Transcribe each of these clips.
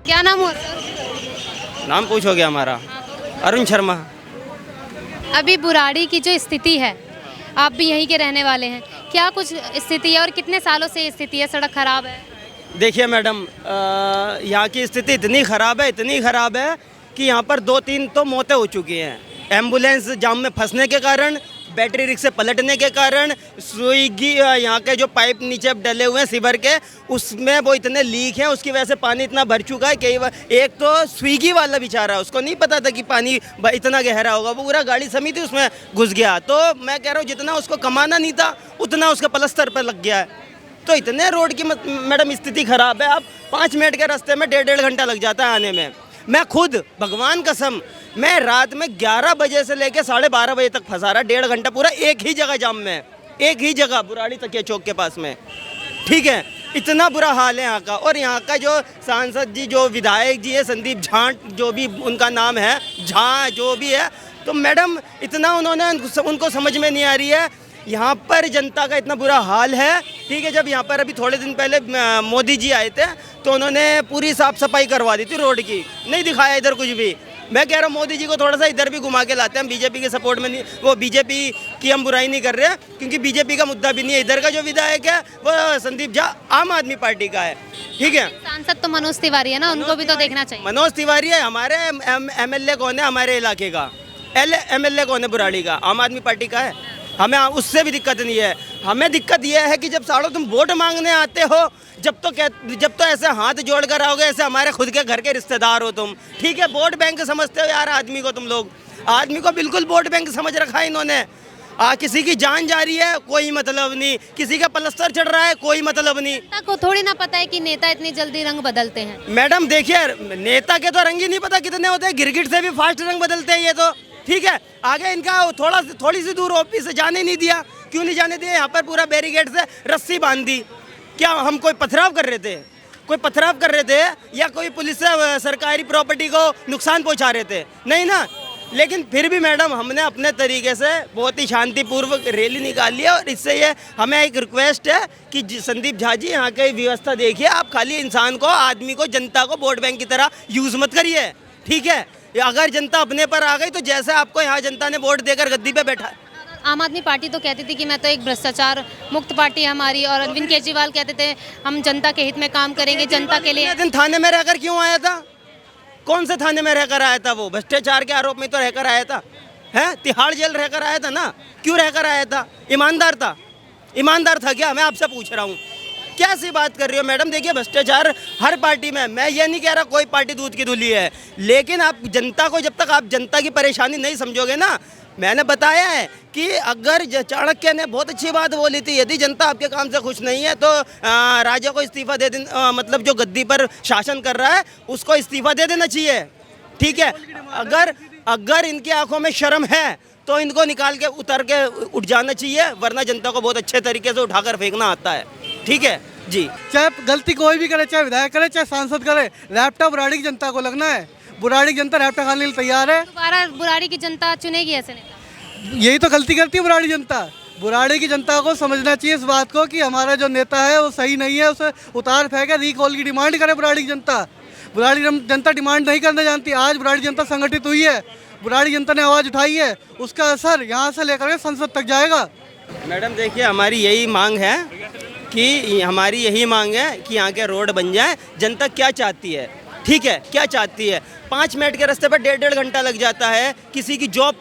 क्या नाम हुआ सर? नाम पूछोगे हमारा? अरुण शर्मा। अभी बुराड़ी की जो स्थिति है, आप भी यहीं के रहने वाले हैं, क्या कुछ स्थिति है और कितने सालों से ये स्थिति है? सड़क खराब है? देखिए मैडम, यहाँ की स्थिति इतनी ख़राब है कि यहाँ पर 2-3 तो मौतें हो चुकी हैं। एम्बुलेंस जाम में फंसने के कारण, बैटरी रिक्शे पलटने के कारण, स्विगी यहाँ के जो पाइप नीचे डले हुए हैं सीवर के, उसमें वो इतने लीक हैं, उसकी वजह से पानी इतना भर चुका है। कई बार एक तो स्विगी वाला बेचारा, उसको नहीं पता था कि पानी इतना गहरा होगा, वो पूरा गाड़ी समेत ही उसमें घुस गया। तो मैं कह रहा हूँ जितना उसको कमाना नहीं था उतना उसका प्लस्तर पर लग गया है। तो इतने रोड की मैडम स्थिति ख़राब है। आप 5 मिनट के रास्ते में 1.5 घंटा लग जाता है आने में। मैं खुद भगवान कसम, मैं रात में 11 बजे से लेकर 12:30 बजे तक फंसा रहा, 1.5 घंटा पूरा एक ही जगह जाम में, एक ही जगह बुराड़ी तकिया चौक के पास में। ठीक है, इतना बुरा हाल है यहाँ का। और यहाँ का जो सांसद जी, जो विधायक जी है, संदीप झांट जो भी उनका नाम है, झा जो भी है, तो मैडम इतना उन्होंने उनको समझ में नहीं आ रही है। यहाँ पर जनता का इतना बुरा हाल है। ठीक है, जब यहाँ पर अभी थोड़े दिन पहले मोदी जी आए थे तो उन्होंने पूरी साफ़ सफाई करवा दी थी रोड की, नहीं दिखाया इधर कुछ भी। मैं कह रहा हूँ मोदी जी को थोड़ा सा इधर भी घुमा के लाते हैं। हम बीजेपी के सपोर्ट में नहीं, वो बीजेपी की हम बुराई नहीं कर रहे हैं, क्योंकि बीजेपी का मुद्दा भी नहीं है। इधर का जो विधायक है वो संदीप झा आम आदमी पार्टी का है। ठीक है, सांसद तो मनोज तिवारी है ना, उनको भी तो देखना चाहिए। मनोज तिवारी है हमारे MLA कौन है हमारे इलाके का? MLA कौन है बुराड़ी का? आम आदमी पार्टी का है। हमें उससे भी दिक्कत नहीं है। हमें दिक्कत यह है कि जब सालों तुम वोट मांगने आते हो, जब तो ऐसे हाथ जोड़ कर आओगे, ऐसे हमारे खुद के घर के रिश्तेदार हो तुम। ठीक है, वोट बैंक समझते हो यार आदमी को, तुम लोग आदमी को बिल्कुल वोट बैंक समझ रखा है इन्होंने। किसी की जान जा रही है कोई मतलब नहीं, किसी का प्लस्तर चढ़ रहा है कोई मतलब नहीं। नेता को थोड़ी ना पता है कि नेता इतनी जल्दी रंग बदलते हैं। मैडम देखिए, नेता के तो रंग ही नहीं पता कितने होते हैं, गिरगिट से भी फास्ट रंग बदलते हैं ये तो। ठीक है, आगे इनका थोड़ी सी दूर ऑफिस से जाने नहीं दिया। क्यों नहीं जाने दिया? यहाँ पर पूरा बैरिकेड से रस्सी बांध दी। क्या हम कोई पथराव कर रहे थे? या कोई पुलिस से सरकारी प्रॉपर्टी को नुकसान पहुँचा रहे थे? नहीं ना। लेकिन फिर भी मैडम हमने अपने तरीके से बहुत ही शांतिपूर्वक रैली निकाली है। और इससे ये हमें एक रिक्वेस्ट है कि संदीप झा जी यहाँ की व्यवस्था देखिए। आप खाली इंसान को, आदमी को, जनता को वोट बैंक की तरह यूज़ मत करिए। ठीक है, अगर जनता अपने पर आ गई तो जैसे आपको यहाँ जनता ने वोट देकर गद्दी पे बैठा। आम आदमी पार्टी तो कहती थी कि मैं तो एक भ्रष्टाचार मुक्त पार्टी है हमारी, और अरविंद केजरीवाल कहते थे हम जनता के हित में काम करेंगे, जनता के लिए। दिन थाने में रहकर क्यों आया था? कौन से थाने में रहकर आया था? वो भ्रष्टाचार के आरोप में तो रहकर आया था, है तिहाड़ जेल रहकर आया था ना। क्यों रहकर आया था? ईमानदार था क्या? मैं आपसे पूछ रहा हूँ, क्या सी बात कर रही हो मैडम? देखिए, भ्रष्टाचार हर पार्टी में, मैं ये नहीं कह रहा कोई पार्टी दूध की धुली है, लेकिन आप जनता को, जब तक आप जनता की परेशानी नहीं समझोगे ना, मैंने बताया है कि अगर चाणक्य ने बहुत अच्छी बात बोली थी, यदि जनता आपके काम से खुश नहीं है तो राजा को इस्तीफा दे देना, मतलब जो गद्दी पर शासन कर रहा है उसको इस्तीफा दे देना चाहिए। ठीक है, अगर इनकी आंखों में शर्म है तो इनको निकाल के उतर के उठ जाना चाहिए, वरना जनता को बहुत अच्छे तरीके से उठाकर फेंकना आता है। ठीक है जी, चाहे गलती कोई भी करे, चाहे विधायक करे, चाहे सांसद करे, लैपटॉप बुराड़ी की जनता को लगना है। बुराड़ी की जनता लैपटॉप खाने के लिए तैयार है। दोबारा बुराड़ी की जनता चुनेगी ऐसे नेता? यही तो गलती करती है बुराड़ी जनता। बुराड़ी की जनता को समझना चाहिए इस बात को कि हमारा जो नेता है वो सही नहीं है, उसे उतार फेंके, रिकॉल की डिमांड करे बुराड़ी की जनता। बुराड़ी जनता डिमांड नहीं करना जानती। आज बुराड़ी जनता संगठित हुई है, बुराड़ी जनता ने आवाज़ उठाई है, उसका असर यहाँ से लेकर के संसद तक जाएगा। मैडम देखिए, हमारी यही मांग है कि यहाँ के रोड बन जाए। जनता क्या चाहती है? ठीक है, क्या चाहती है? 5 मिनट के रास्ते पर 1.5 घंटा लग जाता है। किसी की जॉब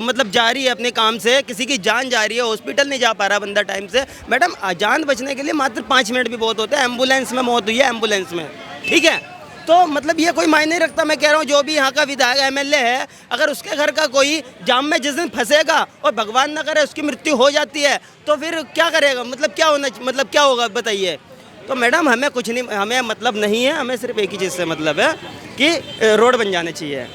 मतलब जा रही है अपने काम से, किसी की जान जा रही है, हॉस्पिटल नहीं जा पा रहा बंदा टाइम से। मैडम जान बचने के लिए मात्र 5 मिनट भी बहुत होते हैं। एम्बुलेंस में मौत हुई है, एम्बुलेंस में। ठीक है, तो मतलब ये कोई मायने नहीं रखता। मैं कह रहा हूँ जो भी यहाँ का विधायक एमएलए है, अगर उसके घर का कोई जाम में जिस दिन फंसेगा और भगवान ना करे उसकी मृत्यु हो जाती है तो फिर क्या करेगा? मतलब क्या होना, मतलब क्या होगा बताइए। तो मैडम हमें कुछ नहीं, हमें मतलब नहीं है, हमें सिर्फ एक ही चीज़ से मतलब है कि रोड बन जाने चाहिए।